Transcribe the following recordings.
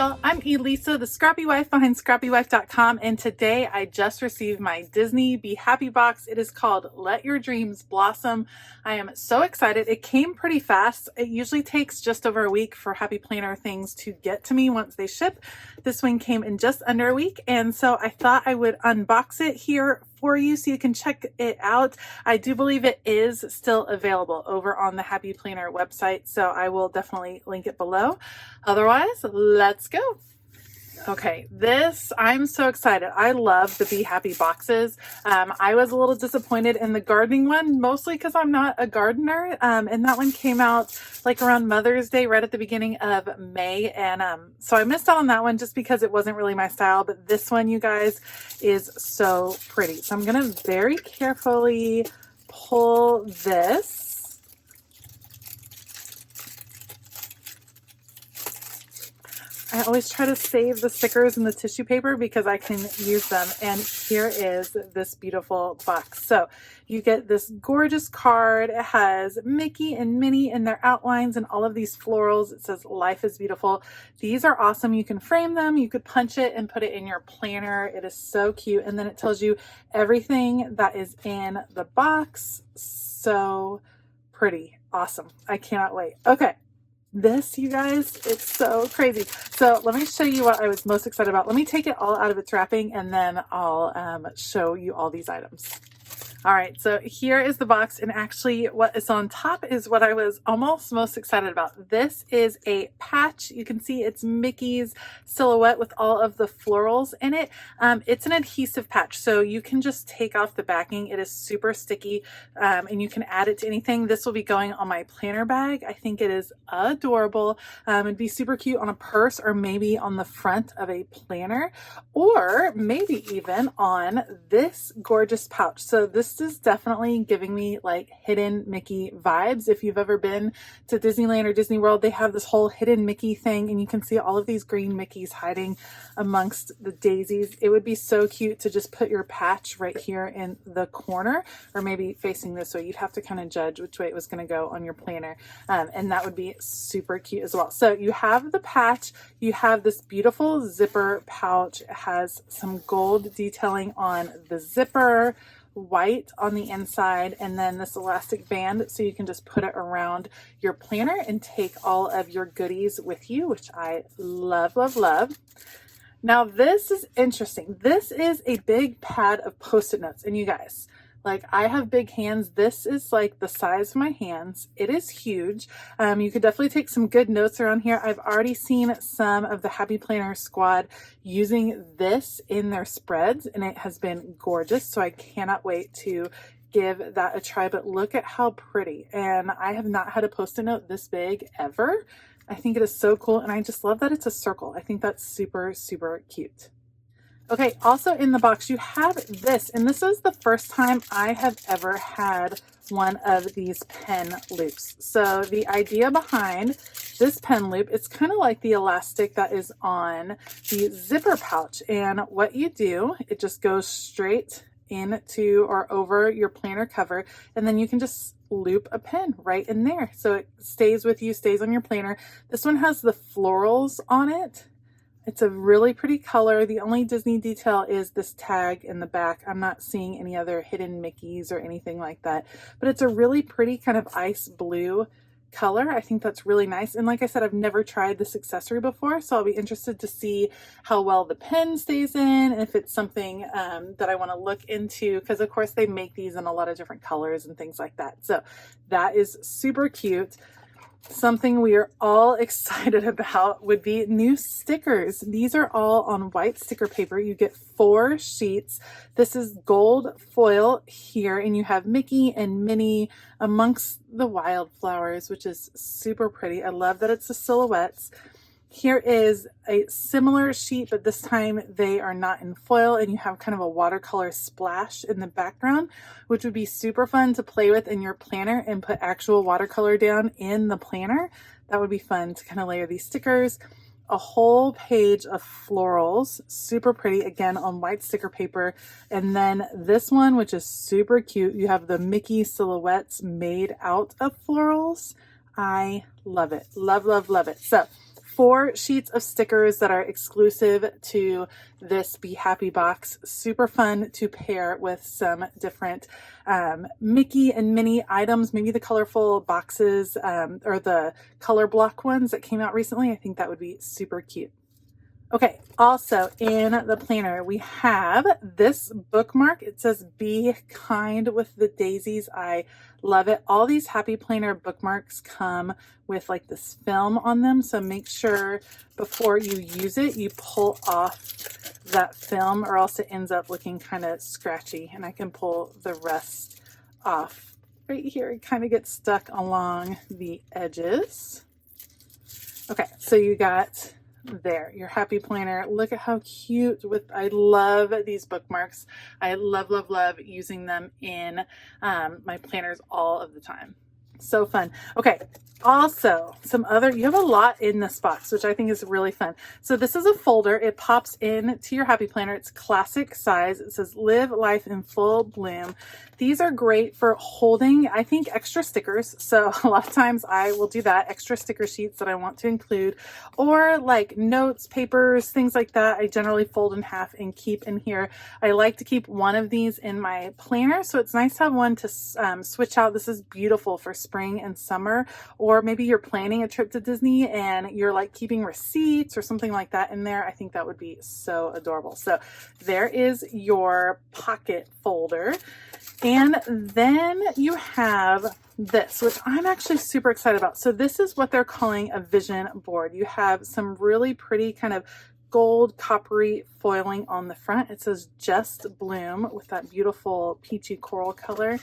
y'all, I'm Elisa, the Scrappy Wife behind ScrappyWife.com, and today I just received my Disney Be Happy box. It is called Let Your Dreams Blossom. I am so excited. It came pretty fast. It usually takes just over a week for Happy Planner things to get to me once they ship. This one came in just under a week, and so I thought I would unbox it here for you so you can check it out. I do believe it is still available over on the Happy Planner website, so I will definitely link it below. Otherwise, let's go. Okay, I'm so excited. I love the Be Happy boxes. I was a little disappointed in the gardening one, mostly because I'm not a gardener. And that one came out like around Mother's Day, right at the beginning of May. And so I missed out on that one just because it wasn't really my style. But this one, you guys, is so pretty. So I'm going to very carefully pull this. I always try to save the stickers and the tissue paper because I can use them. And here is this beautiful box. So you get this gorgeous card. It has Mickey and Minnie in their outlines and all of these florals. It says life is beautiful. These are awesome. You can frame them. You could punch it and put it in your planner. It is so cute. And then it tells you everything that is in the box. So pretty. Awesome. I cannot wait. Okay. This, you guys, it's so crazy. So let me show you what I was most excited about. Let me take it all out of its wrapping and then I'll show you all these items. All right, so here is the box, and actually what is on top is what I was almost most excited about. This is a patch. You can see it's Mickey's silhouette with all of the florals in it. It's an adhesive patch, so you can just take off the backing. It is super sticky, and you can add it to anything. This will be going on my planner bag. I think it is adorable. It'd be super cute on a purse or maybe on the front of a planner, or maybe even on this gorgeous pouch. So this is definitely giving me like hidden Mickey vibes. If you've ever been to Disneyland or Disney World, they have this whole hidden Mickey thing, and you can see all of these green Mickeys hiding amongst the daisies. It would be so cute to just put your patch right here in the corner, or maybe facing this way. You'd have to kind of judge which way it was going to go on your planner, and that would be super cute as well. So you have the patch, you have this beautiful zipper pouch. It has some gold detailing on the zipper, white on the inside, and then this elastic band so you can just put it around your planner and take all of your goodies with you, which I love, love, love. Now this is interesting. This is a big pad of Post-it notes, and you guys, like, I have big hands. This is like the size of my hands. It is huge. You could definitely take some good notes around here. I've already seen some of the Happy Planner squad using this in their spreads, and it has been gorgeous. So I cannot wait to give that a try. But look at how pretty. And I have not had a Post-it note this big ever. I think it is so cool. And I just love that it's a circle. I think that's super, super cute. Okay, also in the box you have this, and this is the first time I have ever had one of these pen loops. So the idea behind this pen loop, it's kind of like the elastic that is on the zipper pouch, and what you do, it just goes straight into or over your planner cover, and then you can just loop a pen right in there. So it stays with you, stays on your planner. This one has the florals on it. It's a really pretty color. The only Disney detail is this tag in the back. I'm not seeing any other hidden Mickeys or anything like that, but it's a really pretty kind of ice blue color. I think that's really nice. And like I said, I've never tried this accessory before, so I'll be interested to see how well the pen stays in, and if it's something that I want to look into, because of course they make these in a lot of different colors and things like that. So that is super cute. Something we are all excited about would be new stickers. These are all on white sticker paper. You get 4 sheets. This is gold foil here, and you have Mickey and Minnie amongst the wildflowers, which is super pretty. I love that it's the silhouettes. Here is a similar sheet, but this time they are not in foil, and you have kind of a watercolor splash in the background, which would be super fun to play with in your planner and put actual watercolor down in the planner. That would be fun to kind of layer these stickers. A whole page of florals, super pretty, again on white sticker paper. And then this one, which is super cute, you have the Mickey silhouettes made out of florals. I love it. Love, love, love it. So 4 sheets of stickers that are exclusive to this Be Happy box. Super fun to pair with some different Mickey and Minnie items, maybe the colorful boxes or the color block ones that came out recently. I think that would be super cute. Okay, also in the planner, we have this bookmark. It says, "Be kind with the daisies." I love it. All these Happy Planner bookmarks come with like this film on them. So make sure before you use it, you pull off that film or else it ends up looking kind of scratchy. And I can pull the rest off right here. It kind of gets stuck along the edges. Okay, so you got there your Happy Planner. Look at how cute. I love these bookmarks. I love using them in my planners all of the time. So fun. Okay, also you have a lot in this box, which I think is really fun. So this is a folder. It pops in to your Happy Planner. It's classic size. It says, "Live life in full bloom." These are great for holding, I think, extra stickers. So a lot of times I will do that, extra sticker sheets that I want to include, or like notes, papers, things like that. I generally fold in half and keep in here. I like to keep one of these in my planner, so it's nice to have one to switch out. This is beautiful for spring and summer, or maybe you're planning a trip to Disney and you're like keeping receipts or something like that in there. I think that would be so adorable. So there is your pocket folder. And then you have this, which I'm actually super excited about. So this is what they're calling a vision board. You have some really pretty kind of gold coppery foiling on the front. It says "Just Bloom" with that beautiful peachy coral color.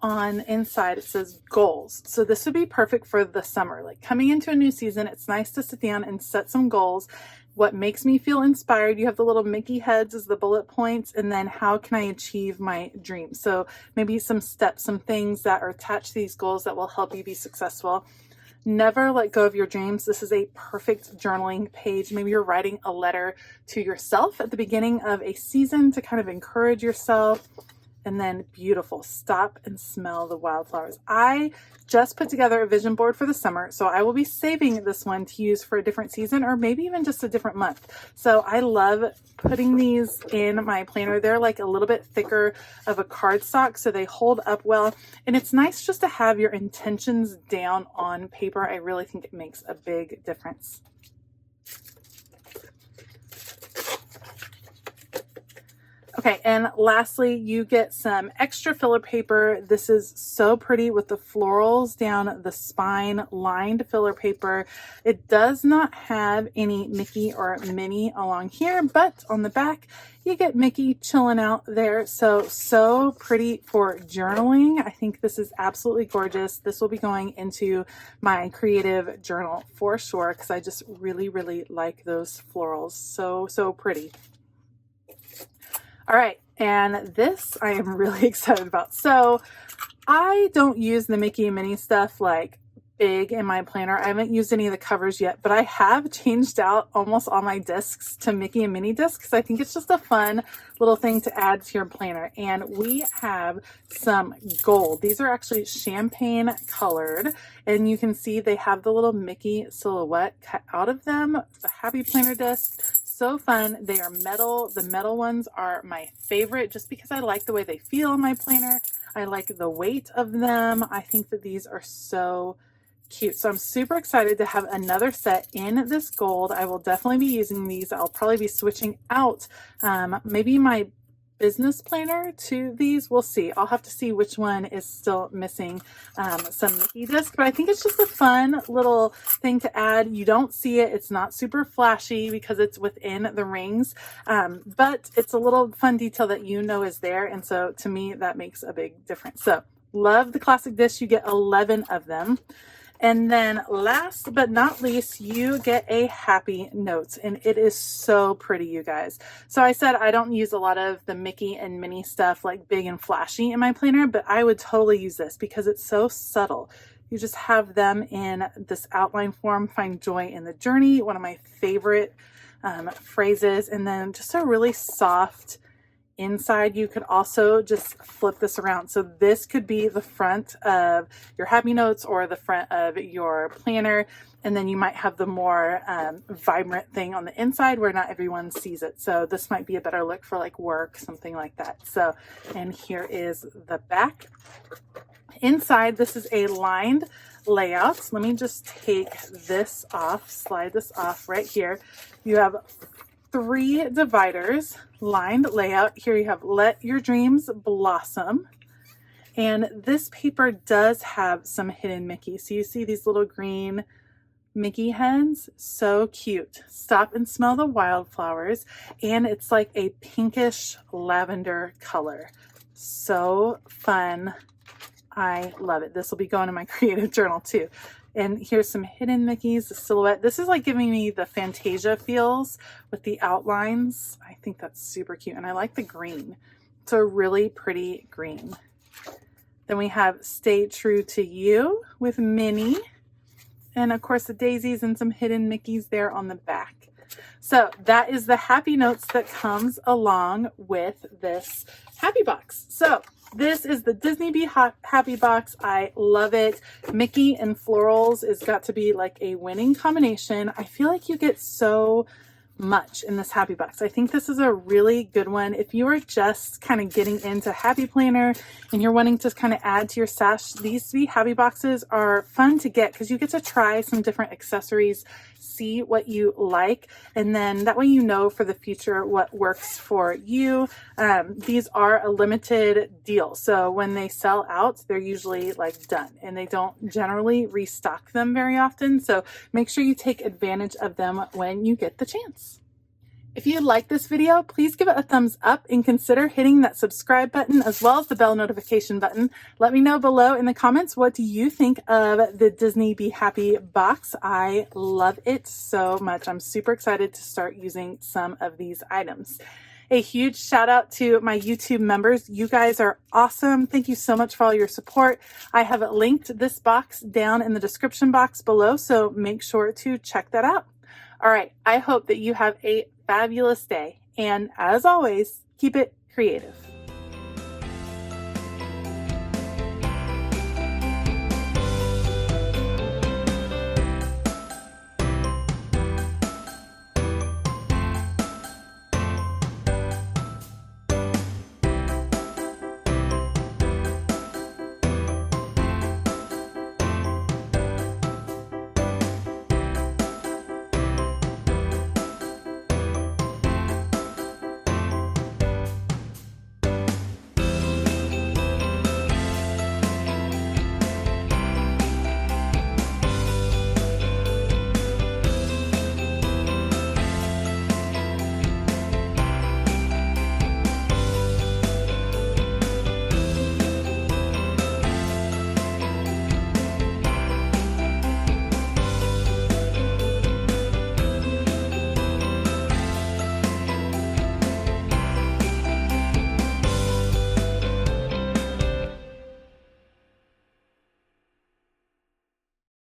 On inside it says "Goals." So this would be perfect for the summer, like coming into a new season. It's nice to sit down and set some goals. What makes me feel inspired? You have the little Mickey heads as the bullet points, and then how can I achieve my dreams? So maybe some steps, some things that are attached to these goals that will help you be successful. Never let go of your dreams. This is a perfect journaling page. Maybe you're writing a letter to yourself at the beginning of a season to kind of encourage yourself. And then beautiful, "Stop and smell the wildflowers." I just put together a vision board for the summer, so I will be saving this one to use for a different season or maybe even just a different month. So I love putting these in my planner. They're like a little bit thicker of a cardstock, so they hold up well. And it's nice just to have your intentions down on paper. I really think it makes a big difference. Okay, and lastly, you get some extra filler paper. This is so pretty with the florals down the spine, lined filler paper. It does not have any Mickey or Minnie along here, but on the back, you get Mickey chilling out there. So pretty for journaling. I think this is absolutely gorgeous. This will be going into my creative journal for sure, because I just really like those florals. So pretty. All right, and this I am really excited about. So I don't use the Mickey and Minnie stuff like big in my planner. I haven't used any of the covers yet, but I have changed out almost all my discs to Mickey and Minnie discs because I think it's just a fun little thing to add to your planner. And we have some gold. These are actually champagne colored, and you can see they have the little Mickey silhouette cut out of them. The Happy Planner disc. So fun. They are metal. The metal ones are my favorite just because I like the way they feel in my planner. I like the weight of them. I think that these are so cute. So I'm super excited to have another set in this gold. I will definitely be using these. I'll probably be switching out maybe my business planner to these. We'll see. I'll have to see which one is still missing some Mickey disc, but I think it's just a fun little thing to add. You don't see it. It's not super flashy because it's within the rings, but it's a little fun detail that you know is there. And so to me, that makes a big difference. So love the classic disc. You get 11 of them. And then last but not least, you get a happy notes, and it is so pretty, you guys. So I said I don't use a lot of the Mickey and Minnie stuff like big and flashy in my planner, but I would totally use this because it's so subtle. You just have them in this outline form. Find joy in the journey, one of my favorite phrases, and then just a really soft, inside, you could also just flip this around. So this could be the front of your Happy Notes or the front of your planner. And then you might have the more vibrant thing on the inside where not everyone sees it. So this might be a better look for like work, something like that. So, and here is the back. Inside, this is a lined layout. Let me just take this off, slide this off right here. You have 3 dividers, lined layout. Here you have Let Your Dreams Blossom. And this paper does have some hidden Mickey. So you see these little green Mickey heads, so cute. Stop and Smell the Wildflowers. And it's like a pinkish lavender color. So fun. I love it. This will be going in my creative journal too. And here's some hidden Mickeys, the silhouette. This is like giving me the Fantasia feels with the outlines. I think that's super cute. And I like the green. It's a really pretty green. Then we have Stay True to You with Minnie. And of course the daisies and some hidden Mickeys there on the back. So that is the Happy Notes that comes along with this Happy Box. So this is the Disney Bee Happy Box. I love it. Mickey and florals has got to be like a winning combination. I feel like you get so much in this Happy Box. I think this is a really good one. If you are just kind of getting into Happy Planner and you're wanting to kind of add to your stash, these 3 Happy Boxes are fun to get because you get to try some different accessories, see what you like, and then that way you know for the future what works for you. These are a limited deal, so when they sell out, they're usually like done, and they don't generally restock them very often, so make sure you take advantage of them when you get the chance. If you like this video, please give it a thumbs up and consider hitting that subscribe button as well as the bell notification button. Let me know below in the comments, what do you think of the Disney Be Happy box? I love it so much. I'm super excited to start using some of these items. A huge shout out to my YouTube members. You guys are awesome. Thank you so much for all your support. I have linked this box down in the description box below, so make sure to check that out. All right, I hope that you have a fabulous day, and as always, keep it creative.